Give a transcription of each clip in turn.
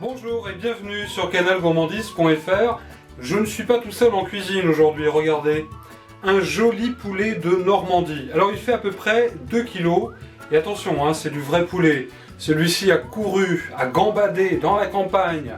Bonjour et bienvenue sur canalgourmandise.fr. Je ne suis pas tout seul en cuisine aujourd'hui, regardez. Un joli poulet de Normandie. Alors il fait à peu près 2 kg. Et attention, c'est du vrai poulet. Celui-ci a couru, a gambadé dans la campagne,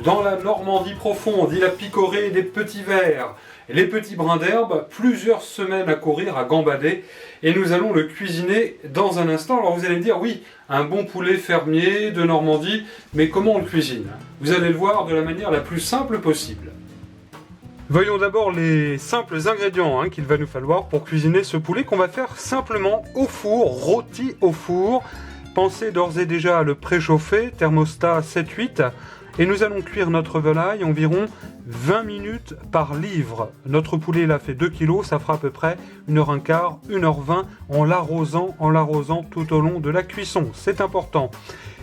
dans la Normandie profonde. Il a picoré des petits vers, les petits brins d'herbe, plusieurs semaines à courir, à gambader. Et nous allons le cuisiner dans un instant. Alors vous allez me dire, oui, un bon poulet fermier de Normandie, mais comment on le cuisine? Vous allez le voir de la manière la plus simple possible. Voyons d'abord les simples ingrédients qu'il va nous falloir pour cuisiner ce poulet qu'on va faire simplement au four, rôti au four. Pensez d'ores et déjà à le préchauffer, thermostat 7-8, et nous allons cuire notre volaille environ 20 minutes par livre. Notre poulet là fait 2 kg, ça fera à peu près 1h15, 1h20 en l'arrosant tout au long de la cuisson. C'est important.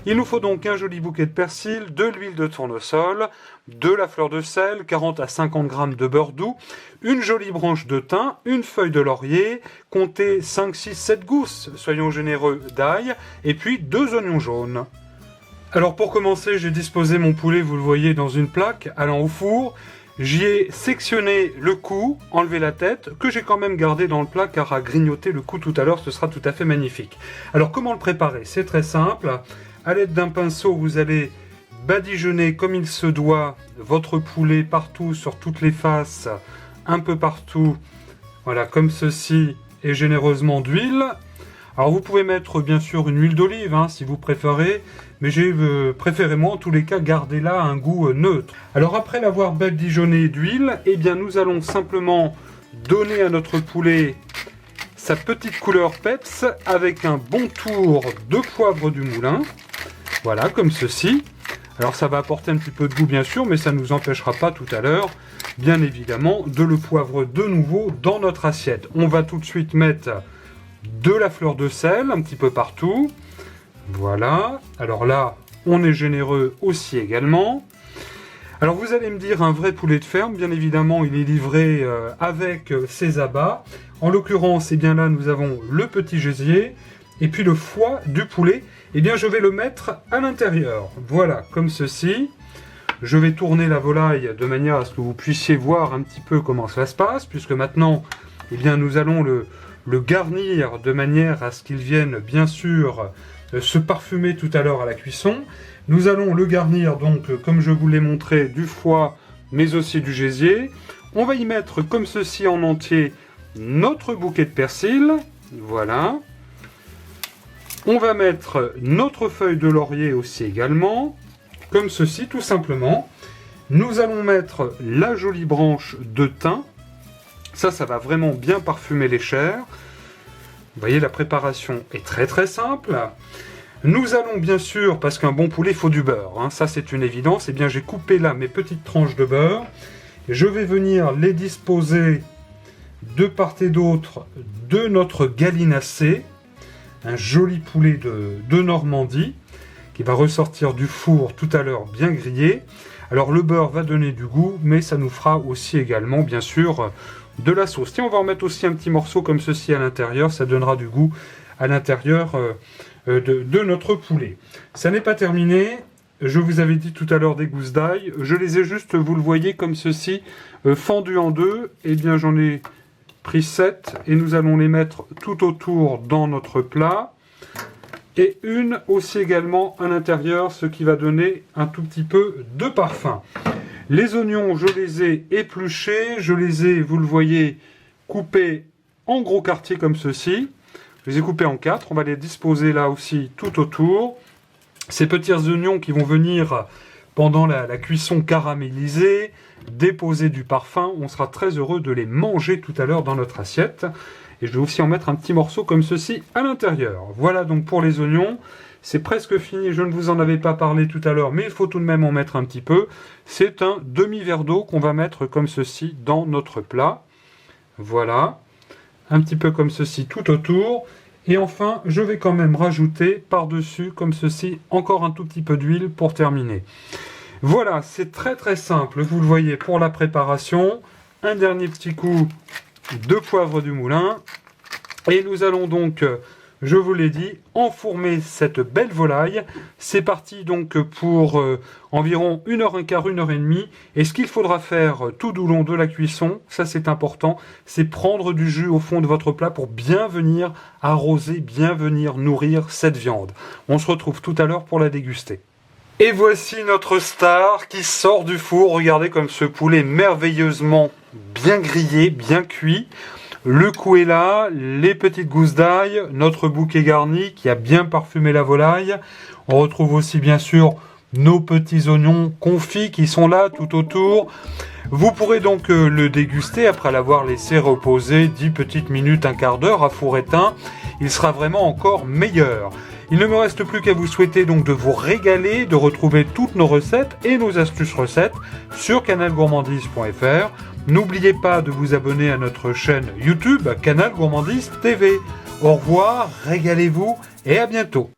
Il nous faut donc un joli bouquet de persil, de l'huile de tournesol, de la fleur de sel, 40 à 50 g de beurre doux, une jolie branche de thym, une feuille de laurier, comptez 5, 6, 7 gousses, soyons généreux, d'ail, et puis 2 oignons jaunes. Alors pour commencer, j'ai disposé mon poulet, vous le voyez, dans une plaque allant au four. J'y ai sectionné le cou, enlevé la tête, que j'ai quand même gardé dans le plat car à grignoter le cou tout à l'heure, ce sera tout à fait magnifique. Alors comment le préparer? C'est très simple. À l'aide d'un pinceau, vous allez badigeonner comme il se doit votre poulet partout, sur toutes les faces, un peu partout. Voilà, comme ceci, et généreusement d'huile. Alors vous pouvez mettre bien sûr une huile d'olive si vous préférez, mais j'ai préféré moi en tous les cas garder là un goût neutre. Alors après l'avoir badigeonné d'huile, eh bien nous allons simplement donner à notre poulet sa petite couleur peps avec un bon tour de poivre du moulin. Voilà, comme ceci. Alors ça va apporter un petit peu de goût bien sûr, mais ça ne nous empêchera pas tout à l'heure, bien évidemment, de le poivre de nouveau dans notre assiette. On va tout de suite mettre de la fleur de sel un petit peu partout. Voilà. Alors là, on est généreux aussi également. Alors vous allez me dire, un vrai poulet de ferme, bien évidemment, il est livré avec ses abats. En l'occurrence, eh bien là, nous avons le petit gésier et puis le foie du poulet. Eh bien, je vais le mettre à l'intérieur. Voilà, comme ceci. Je vais tourner la volaille de manière à ce que vous puissiez voir un petit peu comment ça se passe, puisque maintenant, eh bien, nous allons le garnir de manière à ce qu'il vienne, bien sûr, se parfumer tout à l'heure à la cuisson. Nous allons le garnir, donc, comme je vous l'ai montré, du foie, mais aussi du gésier. On va y mettre, comme ceci en entier, notre bouquet de persil. Voilà. On va mettre notre feuille de laurier aussi également, comme ceci tout simplement. Nous allons mettre la jolie branche de thym. Ça va vraiment bien parfumer les chairs. Vous voyez, la préparation est très très simple. Nous allons bien sûr, parce qu'un bon poulet, il faut du beurre. Ça c'est une évidence. Eh bien j'ai coupé là mes petites tranches de beurre. Je vais venir les disposer de part et d'autre de notre gallinacé. Un joli poulet de Normandie qui va ressortir du four tout à l'heure bien grillé. Alors le beurre va donner du goût, mais ça nous fera aussi également bien sûr de la sauce. Tiens, on va en mettre aussi un petit morceau comme ceci à l'intérieur, ça donnera du goût à l'intérieur de notre poulet. Ça n'est pas terminé, je vous avais dit tout à l'heure des gousses d'ail, je les ai juste, vous le voyez comme ceci, fendues en deux. Eh bien j'en ai pris 7 et nous allons les mettre tout autour dans notre plat et une aussi également à l'intérieur, ce qui va donner un tout petit peu de parfum. Les oignons, je les ai épluchés, je les ai, vous le voyez, coupés en gros quartiers comme ceci. Je les ai coupés en 4, on va les disposer là aussi tout autour. Ces petits oignons qui vont venir pendant la cuisson caramélisée, déposer du parfum, on sera très heureux de les manger tout à l'heure dans notre assiette. Et je vais aussi en mettre un petit morceau comme ceci à l'intérieur. Voilà donc pour les oignons. C'est presque fini, je ne vous en avais pas parlé tout à l'heure, mais il faut tout de même en mettre un petit peu. C'est un demi-verre d'eau qu'on va mettre comme ceci dans notre plat. Voilà, un petit peu comme ceci tout autour. Et enfin, je vais quand même rajouter par-dessus, comme ceci, encore un tout petit peu d'huile pour terminer. Voilà, c'est très très simple, vous le voyez pour la préparation. Un dernier petit coup de poivre du moulin. Et nous allons donc je vous l'ai dit, enfourmer cette belle volaille. C'est parti donc pour environ 1h15, 1h30. Et ce qu'il faudra faire tout au long de la cuisson, ça c'est important, c'est prendre du jus au fond de votre plat pour bien venir arroser, bien venir nourrir cette viande. On se retrouve tout à l'heure pour la déguster. Et voici notre star qui sort du four. Regardez comme ce poulet merveilleusement bien grillé, bien cuit. Le coup est là, les petites gousses d'ail, notre bouquet garni qui a bien parfumé la volaille. On retrouve aussi bien sûr nos petits oignons confits qui sont là tout autour. Vous pourrez donc le déguster après l'avoir laissé reposer 10 petites minutes, un quart d'heure à four éteint. Il sera vraiment encore meilleur. Il ne me reste plus qu'à vous souhaiter donc de vous régaler, de retrouver toutes nos recettes et nos astuces recettes sur canalgourmandise.fr. N'oubliez pas de vous abonner à notre chaîne YouTube Canal Gourmandise TV. Au revoir, régalez-vous et à bientôt.